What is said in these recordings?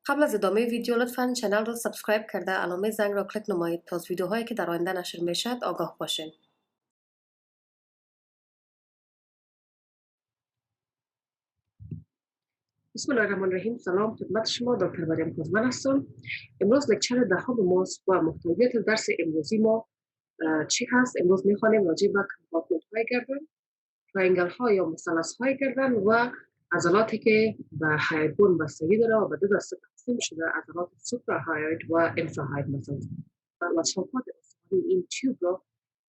قبل از ادامه ویدیو لطفاً چنل را سبسکریب کرده علامه زنگ را کلیک نمایید تا از ویدیوهایی که در آینده نشر میشد آگاه باشین. بسم الله الرحمن الرحیم. سلام خدمت شما، دکتر مریم کوزمن هستم. امروز لکچر دهم ماست و محتویات درس امروزی ما چی هست؟ امروز میخوانیم راجع به کمپارتمنت های گردن، تراینگل ها یا مثلث های گردن و عضلاتی که به هایدبون بستگی داره و به دو دسته تقسیم شده: عضلات سوپرا هاید و انفرا هاید مثلا. و شاخات استوانی این تیوب را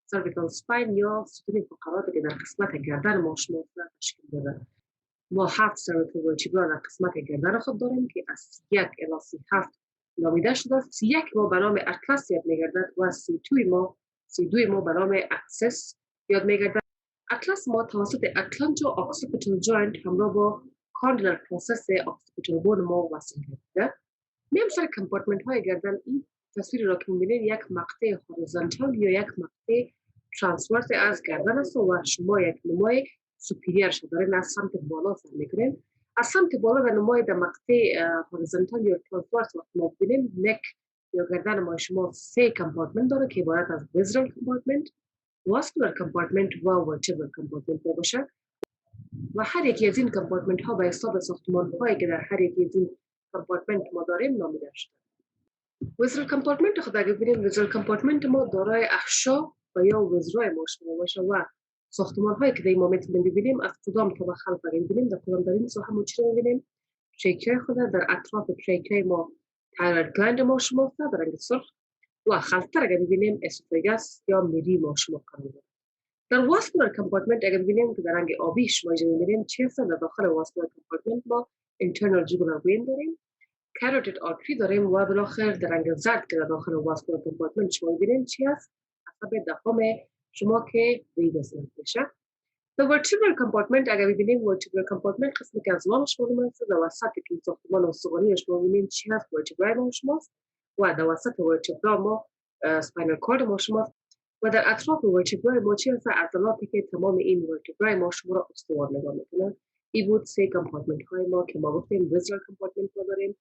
سرویکال سپاین یا ستون فقرات که در قسمت گردن ما شما تشکیل داده. ما 7 سرویکال ورتبرا در قسمت گردن خود داریم که از 1 الی 37 نامیده شده. 31 ما به نام اطلس یاد میگردد و 32 ما به نام اکسس یاد میگردد. اطلس ما توسط اتلانتو اکسیپیتال جوینت همراه با کاندیلر پروسس اکسیپیتال بون ما وصل گردد. میام سر کمپارتمنت های گردن. این تصویر را که میبینید یک مقطع هوریزونتال یا یک مقطع ترانسورس از گردن است و شما یک نمای سوپیریر شده دارین از سمت بالا سر میکنین. از سمت بالا در نمای در مقطع هوریزونتال یا ترانسورس وقت ما ببینیم نک یا گردن ما شما 3 کمپارتمنت داره که عبارت از ویزرال کمپارتمنت، واسکولار کمپارتمنت و ورتبرال کمپارتمنت باشه و هر یکی از این کمپارتمنت ها به حساب ساختمان هایی که در هر یکی از این کمپارتمنت ما داریم نامیده شده. ویزرال کمپارتمنت خود اگه ببینیم، ویزرال کمپارتمنت ما دارای احشا و یا ویزرای ما شما باشه و ساختمان هایی که در این مومنت ببینیم از کدام طبقه خلف اگه ببینیم در کدام در این ساحه ما چی ببینیم؟ تریکه خود در اطراف تریکه ما تایروید گلند ما شما در رنگ سرخ و خلفتر اگه ببینیم اسوفاگاس یا میری ما شما قرار داره. در واسکولار کمپارتمنت اگه ببینیم که در رنگ آبی شما ببینیم چی هست؟ در داخل واسکولار کمپارتمنت ما اینترنال جوگولار وین داریم، کاروتید آرتری داریم و بالاخره در رنگ زرد که در داخل واسکولار کمپارتمنت شما ببینیم چی هست؟ عصب دهم شما که ویگاس میشه. در ورتبرال کمپارتمنت اگه ببینیم، ورتبرال کمپارتمنت قسمی که از لام شما میشه در وسط که ساختمان استخوانی شما ببینیم چی هست؟ ورتبرای ما شماست و در وسط ورتبرا ما اسپاینال کورد ما شماست و در اطراف ورتبرای ما چی هست؟ عضلاتی که تمام این ورتبرای ما شما را استوار نگاه میکنه. این بود 3 کمپارتمنت های ما که ما گفتیم ویزرال کمپارتمنت ما داریم،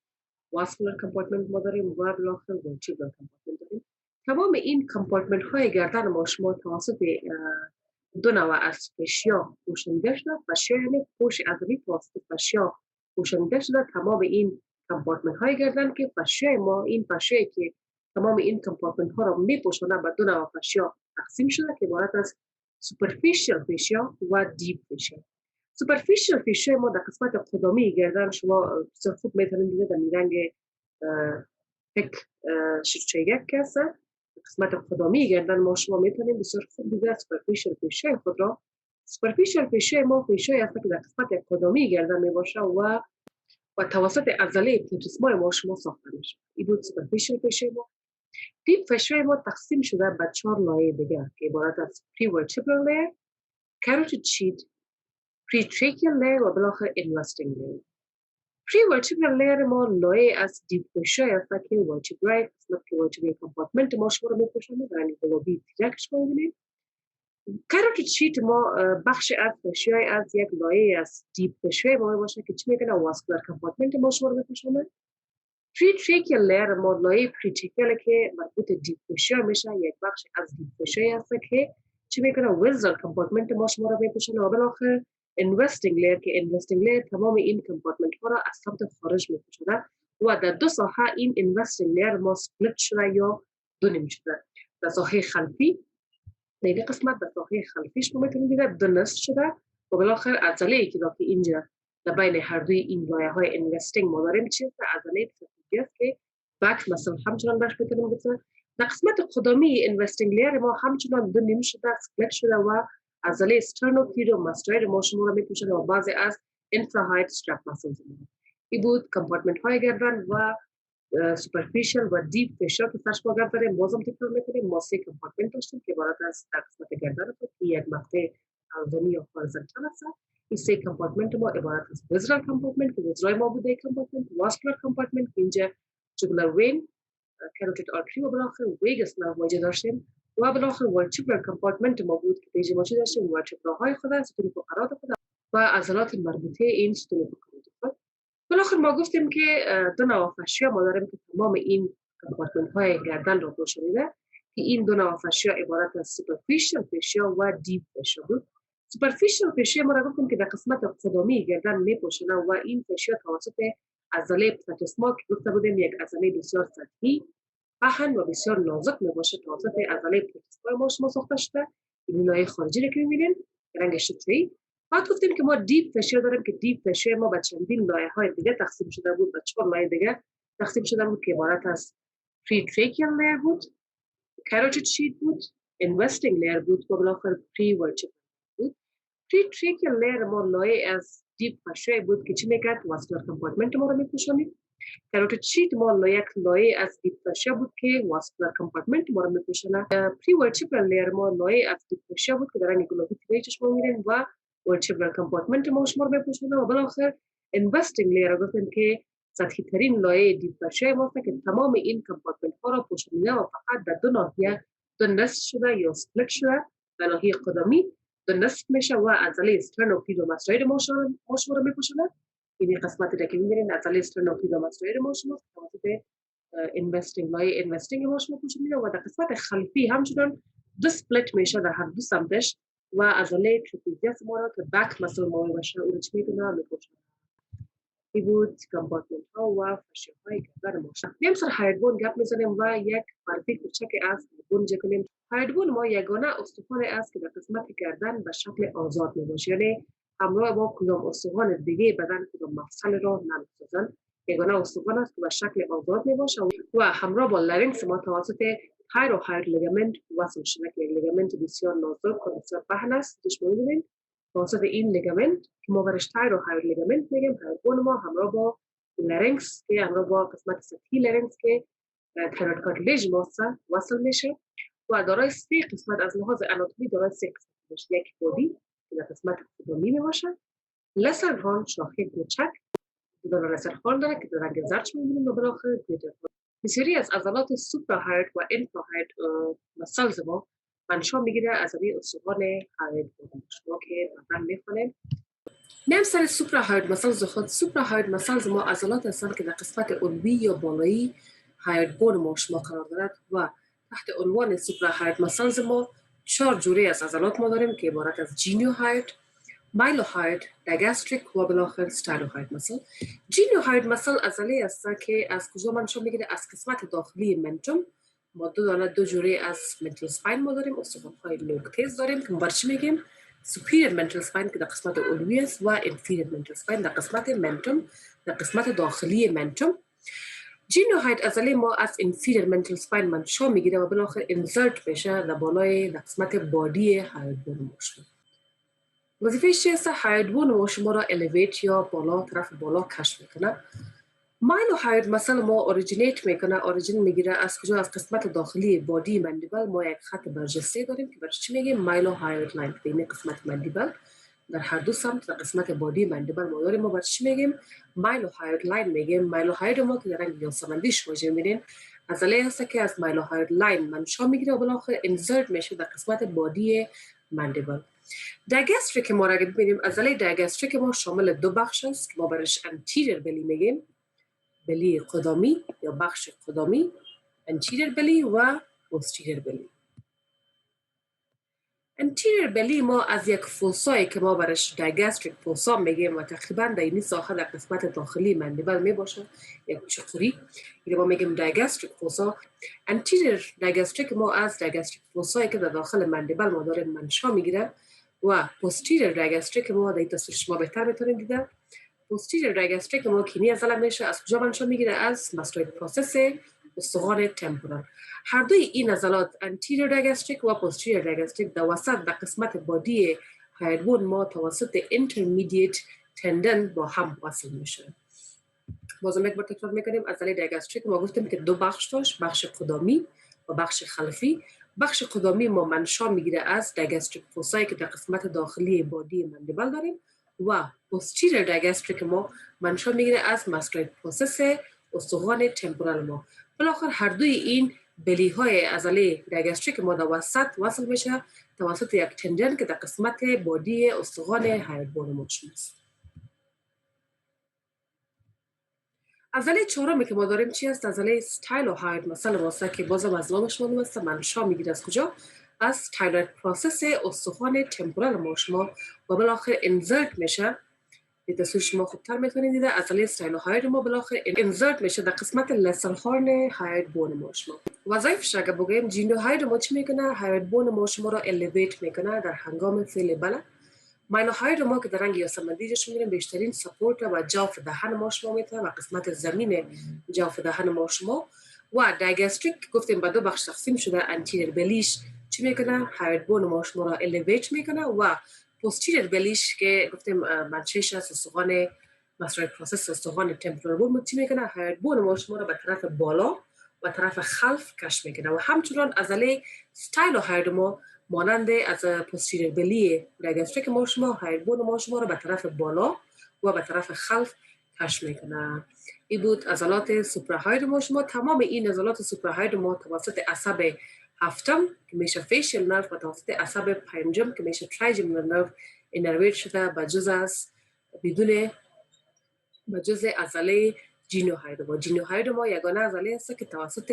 واسکولار کمپارتمنت ما داریم و بالاخره ورتبرال کمپارتمنت داریم. تمام این کمپارتمنت های گردن ما شما توسط دو نوع از فشیا پوشانده شده. فشیا یعنی پوش عضلی توسط فشیا پوشانده شده تمام این کمپارتمنت های گردن که فشیا ما این فشیا که تمام این کمپارتمنت ها را میپوشانه به دو نوع فشیا تقسیم شده که عبارت از سوپرفیشیال فشیا و دیپ فشیا. سوپرفیشیال فشیا ما در قسمت قدامی گردن شما بسیار خوب میتونید دیدید در رنگ پک شیرچه که هست. قسمت قدامی گردن ما شما میتونید بسیار خوب دیدید سوپرفیشیال فشیا خود را. سوپرفیشیال فشیا ما فشیایی هست که در قسمت قدامی گردن میباشه و توسط عضله پلاتیسمای ما شما ساخته میشه. این بود سوپرفیشیال فشیا ما. دیپ فشیا ما تقسیم شده به 4 لایه دیگه که عبارت از پری ورتبرال لیر، کاروتید شیت، پری تریکیال لیر و بالاخره اینوستینگ لیر. پری ورتبرال لیر ما لایه از دیپ فشیا هست که ورتبرای قسمت که ورتبرال کمپارتمنت ما شما رو میپوشونه در رنگ گلابی تیرک شما میبینید. کاروتید شیت ما بخش از فشیای از یک لایه از دیپ فشیا ما باشه که چی میکنه؟ واسکولار کمپارتمنت ما شما رو میپوشونه. پری تریکیال لیر ما لایه پری تریکیال که مربوط دیپ فشیا میشه یک بخش از دیپ فشیا هست که چی میکنه؟ ویزرال کمپارتمنت ما شما رو میپوشونه و بالاخره اینوستینگ لیر که اینوستینگ لیر تمام این کمپارتمنت ها را از سمت خارج میپوشونه و در دو ساحه این اینوستینگ لیر ما سپلیت شده یا دو نیم شده. در ساحه خلفی در این قسمت در ساحه خلفیش ما میتونید دیدید دو نصف شده و بالاخره عضله که اینجا در بین هر دوی این لایه های اینوستینگ ما داریم چی هست؟ عضله است که بک مثلا همچنان برش میتونیم بزنیم. در قسمت قدامی اینوستینگ لیر ما همچنان دو نیم شده سپلیت شده و عضله استرنوکلیدوماستوید ما شما را میپوشونه و بعضی از انفراهاید استرپ مسلز ما. این بود کمپارتمنت های گردن و سوپرفیشیال و دیپ فشیا که سرش با گردن داریم. بازم تکرار میکنیم ما 3 کمپارتمنت داشتیم که عبارت از در قسمت گردن که یک مقطع هورزونتال یا هورزونتال است. این 3 کمپارتمنت ما عبارت از ویزرال کمپارتمنت که ویزرای ما بوده کمپارتمنت، واسکولار کمپارتمنت که اینجا جوگولار وین، کاروتید آرتری و بالاخره ویگاس نرو موجود داشتیم و بالاخره ورتبرال کمپارتمنت ما بود که پیش موجود داشتیم ورتبراهای خود، ستون فقرات خود و عضلات مربوطه این ستون فقرات خود. بالاخره ما گفتیم که دو نوع فشیا ما داریم که تمام این کمپارتمنت های گردن را پوشانیده که این دو نوع فشیا عبارت از سوپرفیشل فشیا و دیپ فشیا بود. سوپرفیشل فشیا ما را گفتیم که در قسمت قدمی گردن میپوشانه و این فشیا توسط عضله پلاتوسما که گفته بودیم یک عضله بسیار سطحی پهن و بسیار نازک میباشه توسط عضله پلاتوسما ما شما ساخته شده. این لایه خارجی را که میبینین رنگ شتری. بعد گفتیم که ما دیپ فشیا داریم که دیپ فشیا ما به چندین لایه های دیگه تقسیم شده بود، به 4 لایه دیگه تقسیم شده بود که عبارت از پری تریکیال لیر بود، کاروتید شیت بود، اینوستینگ لیر بود و بالاخره پری ورچیپل بود. پری تریکیال لیر ما لایه از دیپ فشیا بود که چی میکرد؟ واسکولار کمپارتمنت ما رو میپوشانید. کاروتید شیت ما یک لایه از دیپ فشیا بود که واسکولار کمپارتمنت ما رو میپوشونه. پری ورچیپل لیر ما لایه از دیپ فشیا بود که در رنگ گلابی توی چشم میبینید و ورچیپل کمپارتمنت ما شما رو میپوشونه و بالاخره اینوستینگ لیر گفتیم که سطحی ترین لایه دیپ فشیا ما که تمام این کمپارتمنت ها را پوشانیده و فقط در دو ناحیه دو نصف شده یا اسپلیت شده. در ناحیه قدمی دو نصف میشه و عضله استرنوکلیدوماسوید ما شما رو میپوشونه. این قسمتی را که می‌بینید عضله استرنوکلیدوماسوید ما شما توسط اینوستینگ لایه اینوستینگ ما شما پوشانیده و در قسمت خلفی همچنان دو اسپلیت میشه در هر دو سمتش و عضله تراپیزیوس ما را که بک مسل ما باشه اون چی میکنه میپوشونه. این بود کمپارتمنت ها و فشیا های گردن ما. میم سر هایدبون گپ میزنیم و یک معرفی کوچک از هایدبون کنیم. هایدبون ما یگانه استخوان است که در قسمت گردن به شکل آزاد میباشه، یعنی همراه با کدام استخوان دیگه بدن کدام مفصل را نمیسازن. یگانه استخوان است که به شکل آزاد میباشه و همراه با لارینکس ما توسط تایروهاید لیگامنت وصل شده که لیگامنت بسیار نازک و بسیار پهن است. چشم می‌بینید توسط این لیگامنت که ما برش تایروهاید لیگامنت میگیم، هایدبون ما همراه با لارینکس که همراه با قسمت سطحی لارینکس که تایروید کارتلیج ما وصل میشه و دارای 3 قسمت از لحاظ اناتومی دارای 3 قسمت باشه. یک بودی که در قسمت قدمی میباشه، لسن هان شاخه کوچک دو لسن هان داره که در رنگ زرد میبینیم و بالاخره گریتر. بسیاری از عضلات سوپراهاید و انفراهاید مسلز ما منشا میگیره از روی استخوان هاید شما که مثلا میخونیم. نیم سر سوپراهاید مسلز خود. سوپراهاید مسلز ما عضلات هستند که در قسمت علوی یا بالایی هاید بون ما شما قرار دارد و تحت عنوان سوپراهاید مسلز ما 4 جوره از عضلات ما داریم که عبارت از جینیوهاید، مایلوهاید، داگاستریک و بالاخره ستایلوهاید مسل. جینیوهاید مسل عضله است که از کجا منشأ میگیره؟ از قسمت داخلی منتوم. ما دو جوره از منتال سپاین ما داریم، استخوان‌های لوکتیز داریم که ما چی میگیم؟ سوپیریور منتال سپاین که در قسمت علوی است و انفیریور منتال سپاین در قسمت منتوم، در قسمت داخلی منتوم. جینیوهاید عضله ما از انفیریور منتال سپاین منشأ میگیره و بالاخره انسرت میشه در بالای قسمت بادی هایدبون ما. وظیفه‌اش چی است؟ هایدبون ما شما را الیویت یا بالا طرف بالا کش میکنه. مایلوهاید مثلا ما اوریجینیت میکنه، اوریجین میگیره از کجا؟ از قسمت داخلی بادی مندیبل ما یک خط برجسته داریم که برش چی میگیم؟ مایلوهاید لاین. بین قسمت مندیبل در هر دو سمت در قسمت بادی مندیبل ما داریم، ما برش چی میگیم؟ مایلوهاید لاین میگیم. مایلوهاید ما که در رنگ یاسمندی شما میبینین عضله هست که از مایلوهاید لاین منشأ میگیره و بالاخره انسرت میشه در قسمت بادی مندیبل. داگاستریک ما را ببینیم، عضله داگاستریک ما شامل دو بخش است که ما برش انتیریور بلی میگیم، بلی قدمی یا بخش قدمی، انتیریور بلی و پوستیریور بلی. انتیریور بلی ما از یک فوسایی که ما برش داگاستریک فوسا میگیم و تقریبا در این ساحه در قسمت داخلی مندیبل میباشه، یک چقوری، این ما میگیم داگاستریک فوسا. انتیریور داگاستریک ما از داگاستریک فوسایی که در داخل مندیبل ما داره منشأ میگیره و پوستیریور داگاستریک ما در این تصویر شما بهتر میتونید دیدن. پوستیریور داگاستریک ما کینی عضله میشه از کجا منشأ میگیره؟ از ماستوید پروسس استخوان تمپورال. هر دوی این عضلات انتیریور داگاستریک و پوستیریور داگاستریک در وسط در قسمت بادی هایدبون ما توسط اینترمدییت تندن با هم وصل میشه. بازم یک بار تکرار میکنیم، عضله داگاستریک ما گفتیم که دو بخش داشت، بخش قدمی و بخش خلفی. بخش قدمی ما منشأ میگیره از داگاستریک فوسایی که در قسمت داخلی بادی مندیبل داریم و پوستیریور داگاستریک ما منشأ میگیره از ماستوید پروسس استخوان تمپورال ما. بالاخره هر دوی این بلی های عضله داگاستریک ما در وسط وصل میشه توسط یک تندن که در قسمت بادی استخوان هایدبون ما است. عضله چهارمی که ما داریم چی است؟ عضله ستایل و هاید مثلا واسه که بازم از نامش معلوم است منشا میگیره از کجا؟ از تایروید پروسس استخوان تمپورال ما شما و بالاخره انزرت میشه. به تصویر شما خوبتر میتونید دیده عضله ستایل و هاید ما بالاخره انزرت میشه در قسمت لسر هارن هاید بون ما شما. وظایفش اگه بگیم جینو هاید ما چی میکنه؟ هاید بون ما شما را الیویت میکنه در هنگام فعل بله. مایلوهای ما که در رنگ یاسمندیجش می‌بینیم بیشترین سپورت و جوف دهن ما شما میتونه و قسمت زمین جوف دهن ما شما و دایگاستریک گفتیم به دو بخش تقسیم شده. انتیریر بلیش چی میکنه؟ هاید بون ما شما را الیویت میکنه و پوستیریر بلیش که گفتیم منشهش از استخوان مسئله پروسس استخوان تمپورال بون چی میکنه؟ هاید بون ما شما را به طرف بالا و طرف خلف کش میکنه و همچنان عضله ستایل و هاید ما مانند از پوستیریر بلی دایگاستریک ما شما هاید بون ما شما را به طرف بالا و به طرف خلف کش میکنه. این بود عضلات سوپراهاید ما شما. تمام این عضلات سوپراهاید ما توسط عصب هفتم که میشه فیشل نرو و توسط عصب پنجم که میشه ترایجمینال نرو انرویت شده به جز عضله جینوهاید ما. جینوهاید ما یگانه عضله است که توسط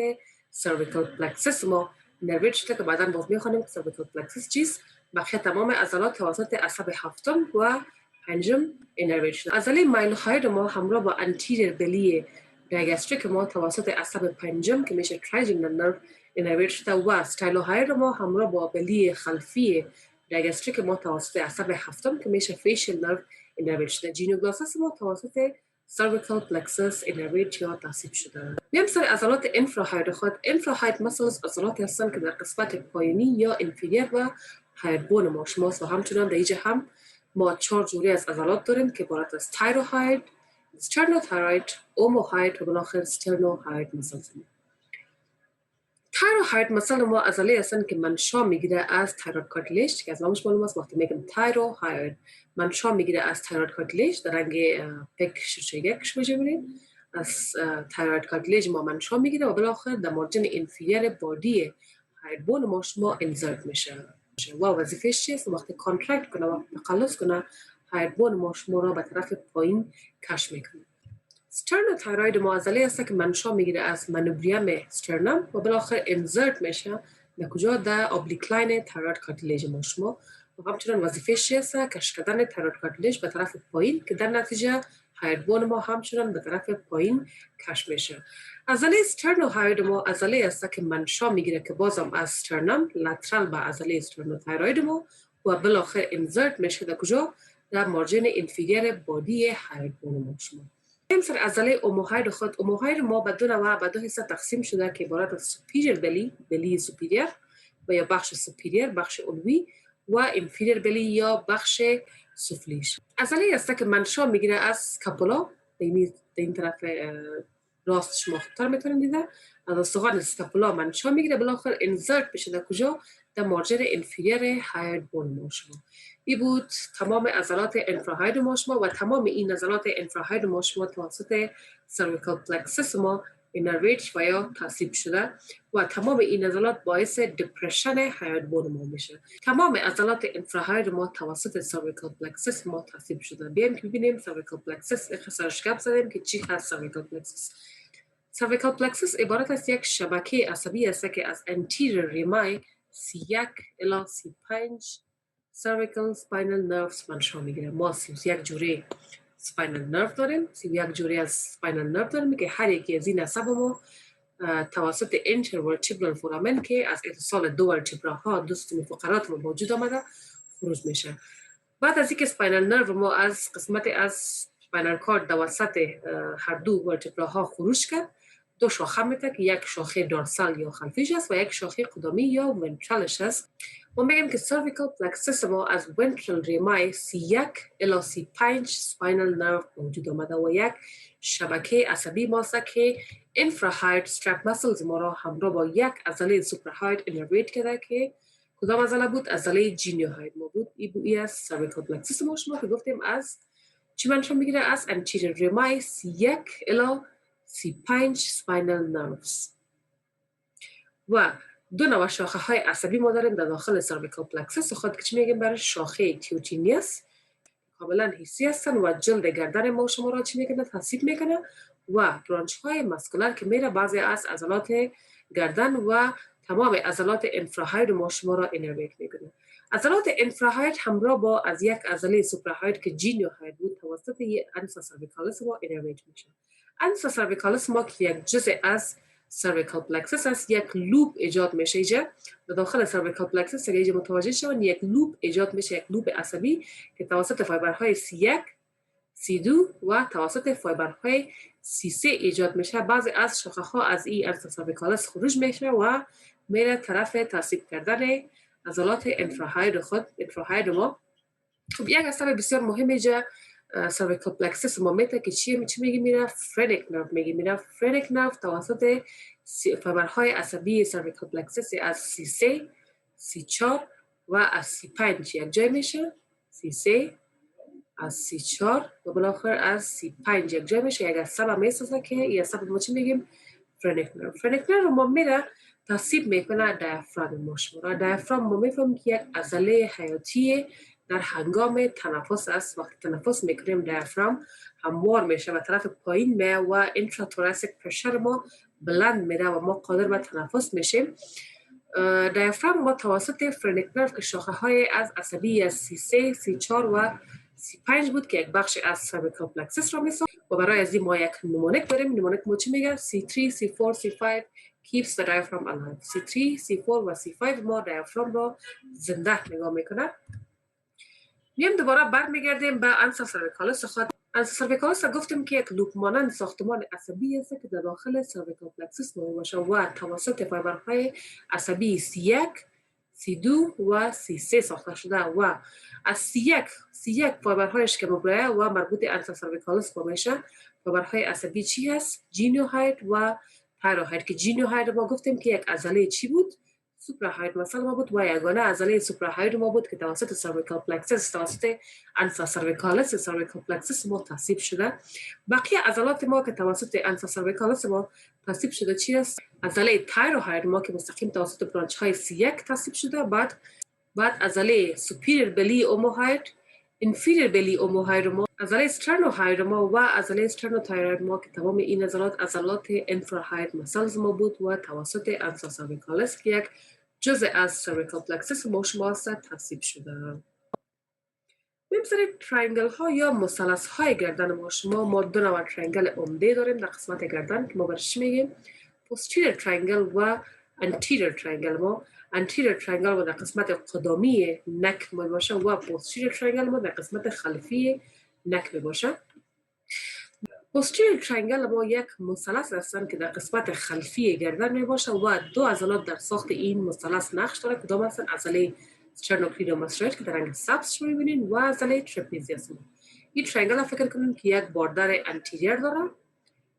سرویکال پلکسس ما انرویت شده که بعدا باز میخوانیم که سرویکال پلکسس چیست. بقیه تمام عضلات توسط عصب هفتم و پنجم انرویت شده. عضله مایلوهاید ما همراه با انتیریر بلی دایگاستریک ما توسط عصب پنجم که میشه ترایجمینال نرو انرویت شده و ستایلوهاید ما همراه با بلی خلفی دایگاستریک ما توسط عصب هفتم که میشه فیشل نرو انرویت شده. جینوگلاسس ما توسط cervical plexus انرویت یا تصیب شده. میام سر عضلات انفراهاید خود. انفراهاید مسلز عضلاتی هستند که در قسمت پایینی یا انفیریر و هاید بون ما شماست و همچنان در اینجا هم ما 4 جوری از عضلات داریم که عبارت از تایروهاید، استرنوتایروید، اوموهاید و بالاخره سترنوهاید مسلز. تایروهاید مثلا ما عضله هستند که منشا میگیره از تایروید کارتلیج که از نامش معلوم است. وقتی میگم تایروهاید منشا میگیره از تایروید کارتلیج در رنگ پک شیشه یکش میبینید. از تایروید کارتلیج ما منشا میگیره و بالاخره در مارجن انفیریر بادی هاید بون ما شما انزرت میشه و وظیفه‌اش چیست؟ وقتی کانترکت کنه و تقلص کنه هاید بون ما شما را به طرف پایین کش میکنه. سترنوتایروید ما عضله است که منشا میگیره از منوبریوم سترنم و بالاخره انزرت میشه در کجا؟ در ابلیکلاین تایروید کارتلیج ما شما و همچنان وظیفه‌اش است کش کردن تایروید کارتلیج به طرف پایین که در نتیجه هاید بون ما همچنان به طرف پایین کش میشه. عضله استرنوهاید ما عضله است که منشا میگیره که بازم از سترنم لترال به عضله استرنوتایروید ما و بالاخره انزرت میشه در کجا؟ در مارجن انفیریر بادی هاید بون ما شما. سر عضله اوموهاید خود. اوموهاید ما به دو نوع به دو حصه تقسیم شده که عبارت از سوپیریر بلی سوپیریر و یا بخش سوپیریر بخش علوی و انفیریر بلی یا بخش سفلیش. عضله است که منشا میگیره از سکاپولا در این طرف راست شما خوبتر میتونید دیده. از استخوان سکاپولا منشا میگیره بالاخره انزرت بشه در کجا؟ در مارجن انفیریر هاید بون ما شما. این بود تمام عضلات انفراهاید ما شما و تمام این عضلات انفراهاید ما شما توسط سرویکال پلکسس ما انرویت و یا تصیب شده و تمام این عضلات باعث دپرشن هاید بون ما میشه. تمام عضلات انفراهاید ما توسط سرویکال پلکسس ما تصیب شده. بیایم که ببینیم سرویکال پلکسس اختصارش گپ زدیم که چی هست سرویکال پلکسس. سرویکال پلکسس عبارت از یک شبکه عصبی است که از انتیریر ریمای C1 الی C5 cervical spinal nerves منشا میگیره. ما 31 جوره سپاینال نرو داریم. 31 جوره از سپاینال نرو داریم که هر یکی از این عصب ما توسط intervertebral foramen که از اتصال دو ورتبراها دو ستون فقرات ما موجود آمده خروج میشه. بعد از اینکه سپاینال نرو ما از قسمت از سپاینال کورد در وسط هر دو ورتبراها خروج کرد، دو شاخه میده که یک شاخه دارسال یا خلفیش است و یک شاخه قدامی یا ونترالش است. ما میگیم که سرویکال پلکسس ما از ونترال ریمای C1 الی C5 سپاینال نرو موجود آمده و یک شبکه عصبی ماست که انفراهاید استرپ مسلز ما را همراه با یک عضله سوپراهاید انرویت کرده که کدام عضله بود؟ عضله جینیوهاید ما بود. این از سرویکال پلکسس ما شما که گفتیم از چی منشا میگیره؟ از انتیریر ریمای C1 الی C5 سپاینال نروز. و دو نوع شاخه های عصبی ما داریم در داخل سرویکال پلکسس خود که چی میگیم؟ برای شاخه تیوتینیس کاملا حسی هستن و جلد گردن ما شما را چی میکنه؟ تصیب میکنه و برانچ های مسکولر که میره بعضی از عضلات گردن و تمام عضلات انفراهاید ما شما را انرویت میکنه. عضلات انفراهاید همراه با از یک عضله سوپراهاید که جینیوهاید بود توسط انسا سرویکالس ما انرویت میشه. انسا سرویکالس ما که یک جزء از سرویکال پلکسس است، یک لوپ ایجاد میشه. اینجا داخل سرویکال پلکسس اگه اینجا متوجه شون یک لوپ ایجاد میشه، یک لوپ عصبی که توسط فایبرهای C1 C2 و توسط فایبرهای C3 ایجاد میشه. بعضی از شاخه ها از این انسا سرویکالس خروج میشه و میره طرف تصیب کردن عضلات انفراهاید ما. خب یک عصب بسیار مهم اینجا سرویکال پلکسس ما میته که چی میگی میره فرنیک نرو میگی میره فرنیک نرو توسط فایبرهای عصبی سرویکال پلکسس از C3 C4 و از C5 یک جای میشه. C3 از C4 و بالاخره از C5 یک جای میشه. یک عصب میسازه که این عصب ما چی میگیم فرنیک نرو. فرنیک نرو ما میره تصیب میکنه دیافراگم ما شما را. دیافراگم ما میفهمیم که یک عضله حیاتی در هنگام تنفس است. وقتی تنفس میکنیم دیافراگم هموار میشه و طرف پایین میه و انتراتوراسیک پرشر ما بلند میره و ما قادر به تنفس میشیم. دیافراگم ما توسط فرنیک نرو که شاخه های از عصبی از C3 C4 و C5 بود که یک بخش از سرویکال پلکسس را میسازه و برای از این ما یک نمونک داریم. نمونک ما چی میگه؟ C3 C4 C5 keeps the diaphragm alive. C3 C4 و C5 ما دیافراگم را زنده نگاه میکنه. میم دوباره برمیگردیم به انسا سرویکالس. انسا سرویکالس گفتیم که یک لوپ مانند ساختمان عصبی است که در داخل سرویکال پلکسس موجود باشه و توسط فایبرهای عصبی C1 C2 و C3 ساخته شده و از C1 فایبرهایش که مبرایه و مربوط انسا سرویکالس میشه. فایبرهای عصبی چی هست؟ جینیوهاید و تایروهاید که جینیوهاید ما گفتیم که یک عضله چی بود؟ سوپراهاید مثلا ما بود و یگانه عضله سوپراهاید ما بود که توسط سرویکال پلکسس توسط انسا سرویکالس پلکسس ما تصیب شده. بقیه عضلات ما که توسط انسا سرویکالس ما تصیب شده چی است؟ عضله تایروهاید ما که مستقیم توسط برانچ های C1 تصیب شده. بعد عضله سوپیریور بلی اوموهاید، انفیریور بلی اوموهاید ما، عضله استرنوهاید ما و عضله استرنوتایروید ما که تمام این عضلات انفراهاید مسلز ما بود و توسط انسا سرویکالس که یک جزء از سرویکال پلکسس ما شما تصیب شده. میم سری ترینگل ها یا مثلث های گردن ما شما. ما دو نوع ترینگل عمده داریم در قسمت گردن که ما برش میگیم posterior triangle و anterior triangle. ما anterior triangle ما در قسمت قدامی نک می باشه و posterior triangle ما در قسمت خلفی نک می باشه. posterior triangle ما یک مثلث هستند که در قسمت خلفی گردن می باشه و دو عضلات در ساخت این مثلث نقش داره. کدام هستند؟ عضله sternocleidomastoid که در رنگ سبز شما می‌بینید و عضله trapezius. این ترینگل فکر کنید که یک باردر انتیریور داره،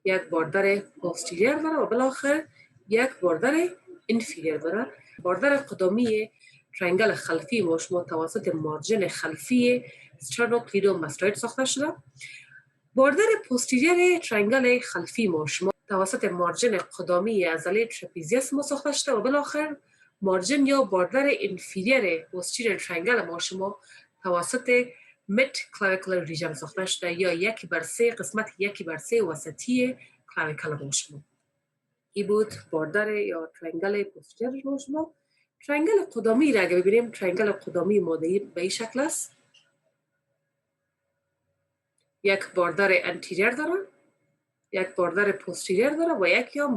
یک باردر پوستیریر داره و بالاخره یک باردر انفیریر داره. باردر قدامی ترینگل خلفی ما شما توسط مارجن خلفی sternocleidomastoid ساخته شده. باردر پوستیریر ترینگل خلفی ما شما توسط مارجن قدامی عضله ترپیزیوس ما ساخته شده و بالاخره مارجن یا باردر انفیریر پوستیریر ترینگل ما شما توسط مید کلاویکولار ریژن ساخته شده یا 1/3 قسمت 1/3 وسطی کلاویکول ما شما. این بود باردر یا ترینگل پوستیریر ما شما. ترینگل قدامی را اگه ببینیم، ترینگل قدامی مادهی به این شکل است. یک باردر انتیریر داره، یک باردر پوستیریر داره و یک هم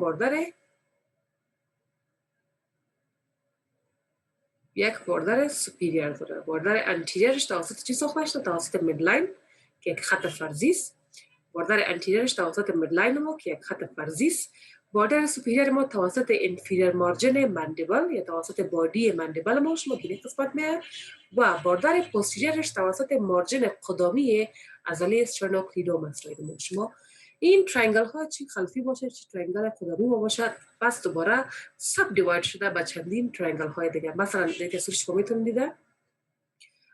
باردر سوپیریر داره. باردر انتیریرش توسط چی ساخته شده؟ توسط میدلاین که یک خط فرضی است. باردر انتیریرش توسط میدلاین ما که یک خط فرضی است. باردر سوپیریر ما توسط انفیریر مارجن مندیبل یا توسط بادی مندیبل ما شما که قسمت میاد و باردر پوستیریرش توسط مارجن قدامی عضله استرنوکلیدوماستوید ما شما. این ترینگل ها چی خلفی باشه چی ترینگل قدامی ما باشه پس دوباره سب دیواید شده به چندین ترینگل های دیگه. مثلا دیگه سوری شما میتونید دیده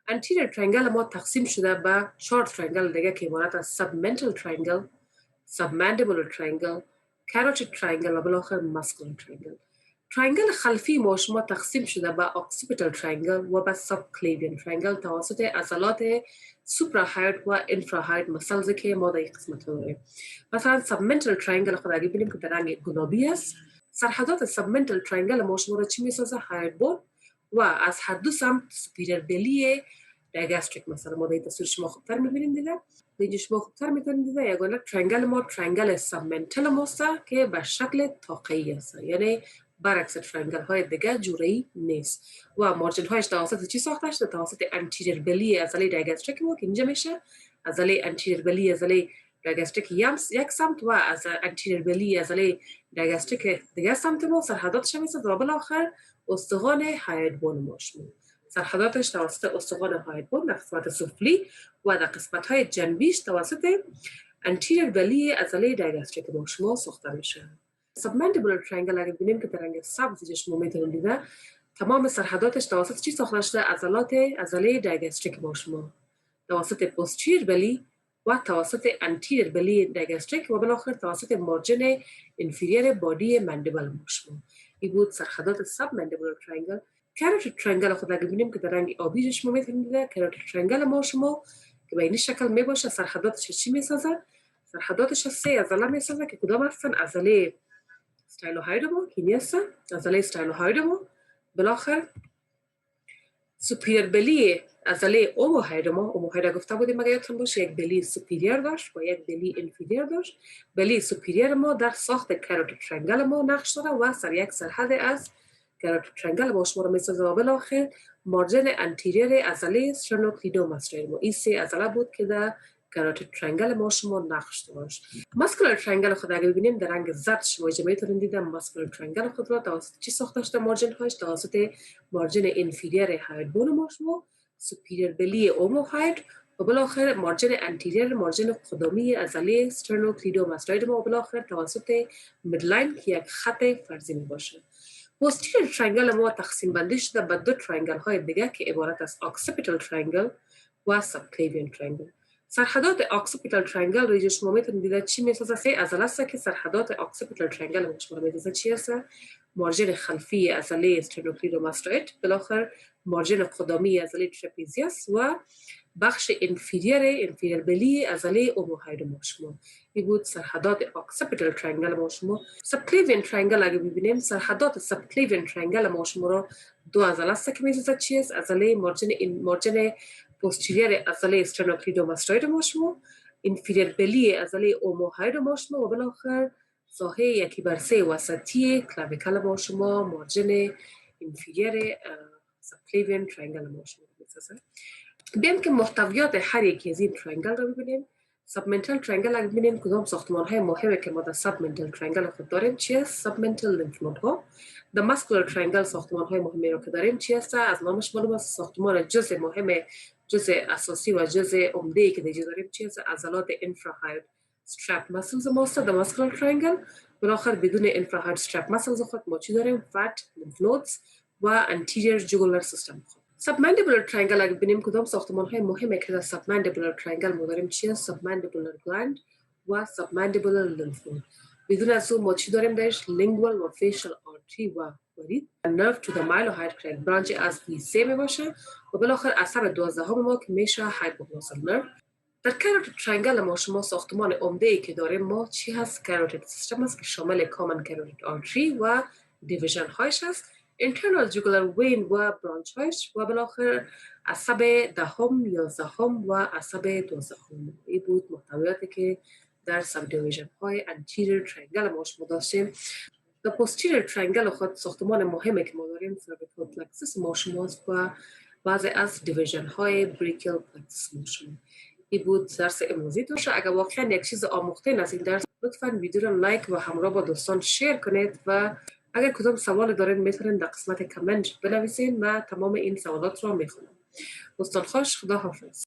انتیریور ترینگل ما تقسیم شده به 4 ترینگل دیگه که عبارت از سب منتل ترینگل، سب مندیبولر ترینگل، کاروتید ترینگل و بالاخره ماسکولار ترینگل. ترینگل خلفی ما شما تقسیم شده به اکسیپیتال ترینگل و به ساب کلیوین ترینگل توسط عضلات سوپرا هاید و انفرا هاید مسلز که ما در این قسمت داریم. مثلا سبمنتال ترینگل خود اگه ببینیم که در رنگ گلابی است. سرحدات سبمنتال ترینگل ما شما را چی میسازه؟ هاید بون و از هر دو سمت سوپیریر بلی دیگاستریک. مثلا ما در این تصویر شما خوبتر میبینید دیگه. اینجا شما خوبتر میتونید دیگه. یگانه ترینگل ما ترینگل سبمنتال ماست که به شکل تاقه‌ای است. یعنی برعکس ترینگل های دیگه جوری نیست و مارجن هایش توسط چی ساخته شده؟ توسط انتیریر بلی عضله دیگاستریک ما که اینجا میشه عضله انتیریر بلی عضله دیگاستریک یک سمت و از انتیریر بلی عضله دیگاستریک دیگه سمت ما سرحداتش میشه و بالاخره استخوان هاید بون ما شما. سرحداتش توسط استخوان هاید بون در قسمت سفلی و در قسمت های جنبیش توسط انتیریر بلی عضله دیگاستریک ما شما ساخته میشه. سبمندیبولار ترینگل اگر ببینیم که در رنگ سبز شما میتونید دیده تمام سرحداتش توسط چی ساخته شده؟ عضله دیگاستریک ما شما توسط پوستیریر بلی و توسط انتیریر بلی دیگاستریک و بالاخره توسط مارجن انفیریر بادی مندیبل ما شما. این بود سرحدات سبمندیبولار ترینگل. کاروتید ترینگل خود اگر ببینیم که در رنگ آبی شما میتونید دیده کاروتید ترینگل ما شما که به این شکل میباشه. سرحداتش چی میسازه؟ سرحداتش سه عضله میسازه که کدام هستن؟ عضله ستایلوهایدمو که نیست، عضله ستایلوهایدمو، بالاخره سوپیریر بلی عضله اوموهایدا گفته بودیم مگه یادتون باشه یک بلی سوپیریر داشت و یک بلی انفیریر داشت. بلی سوپیریر ما در ساخت کاروتید ترینگل ما نقش داره و سر یک سرحد از کاروتید ترینگل ما شما رو میسازه و بالاخره مارجن انتیریر عضله استرنوکلیدوماستوید ما. این سه عضله بود که در کاروتید ترینگل ما شما نقش داشت. ماسکولار ترینگل خود اگه ببینیم در رنگ زرد شما اینجا میتونید دیدم ماسکولار ترینگل خود را توسط چی ساخته شده؟ مارجن هاش توسط مارجن انفیریر هاید بون ما شما، سوپیریر بلی اوموهاید و بالاخره مارجن انتیریر مارجن قدامی عضله استرنوکلیدوماستوید ما و بالاخره توسط میدلاین که یک خط فرضی می باشه. پوستیریر ترینگل ما تقسیم بندی شده به دو ترینگل های دیگه که عبارت از اکسیپیتال ترینگل و ساب کلیوین ترینگل. سرحدات اکسیپیتال ترینگل رو شما میتونید دیده چی میسازه؟ سه عضله است که سرحدات اکسیپیتال ترینگل رو شما میسازه. چی است؟ مارجن خلفی عضله استرنوکلیدوماستوید، بالاخره مارجن قدامی عضله ترپیزیوس و بخش انفیریر بلی عضله اوموهاید ما شما. این بود سرحدات اکسیپیتال ترینگل ما شما. ساب کلیوین ترینگل اگه ببینیم سرحدات ساب کلیوین ترینگل ما شما رو دو عضله است که میسازه. چی است؟ عضله مارجن پوستیریر عضله استرنوکلیدوماستوید ما شما، انفیریر بلی عضله اوموهاید ما شما و بالاخره ساحه یکی بر سه وسطی کلاویکل ما شما مارجن انفیریر ساب کلیوین ترینگل ما شما میسازه. بیایم که محتویات هر یکی از این ترینگل رو ببینیم. سبمنتال ترینگل اگه ببینیم کدام ساختمان های مهمه که ما در سبمنتال ترینگل خود داریم چی است؟ سبمنتال لیمف نودها. در ماسکولار ترینگل ساختمان های مهمی رو که داریم چی است؟ از نامش معلوم است ساختمان جزء مهم، جزء اساسی و جزء عمده ای که دیگه داریم چی است؟ عضلات انفراهاید استرپ مسلز ماست در ماسکولار ترینگل. بالاخره بدون انفراهاید استرپ مسلز خود ما چی داریم؟ فت لیمف نودز و انتیریور جوگولار سیستم خود. سبمندیبولار ترینگل اگه ببینیم کدام ساختمان های مهمه که در سبمندیبولار ترینگل ما داریم چی است؟ سبمندیبولار گلند و سبمندیبولار لیمف نود. بدون از اون ما چی داریم درش؟ لینگوال و فیشل آرتری و ورید. نرو تو در مایلوهاید کریک برانچ از V3 می باشه و بالاخره عصب 12 ما که میشه هایپوگلوسال نرو. در کاروتید ترینگل ما شما ساختمان عمده ای که داریم ما چی هست؟ کاروتید سیستم است که شامل کامن کاروتید آرتری و دیویژن هایش است. internal jugular vein و برانچ هایش و بالاخره عصب 10 11 و عصب 12. این بود محتویاتی که در سب دیویژن های انتیریر ترینگل ما شما داشتیم. در پوستیریر ترینگل خود ساختمان مهمه که ما داریم سربیکال پلکسس ما شماست و بعضی از دیویژن های بریکیال پلکسس ما شما. این بود درس امروزی داشته. اگر واقعا یک چیز آموختین از این درس لطفاً ویدیو رو لایک و همراه با دوستان شیر کنید و اگر کدام سوال دارین میتونین در قسمت کامنت بنویسین. من تمام این سوالات رو میخونم. دوستان خوش، خدا حافظ.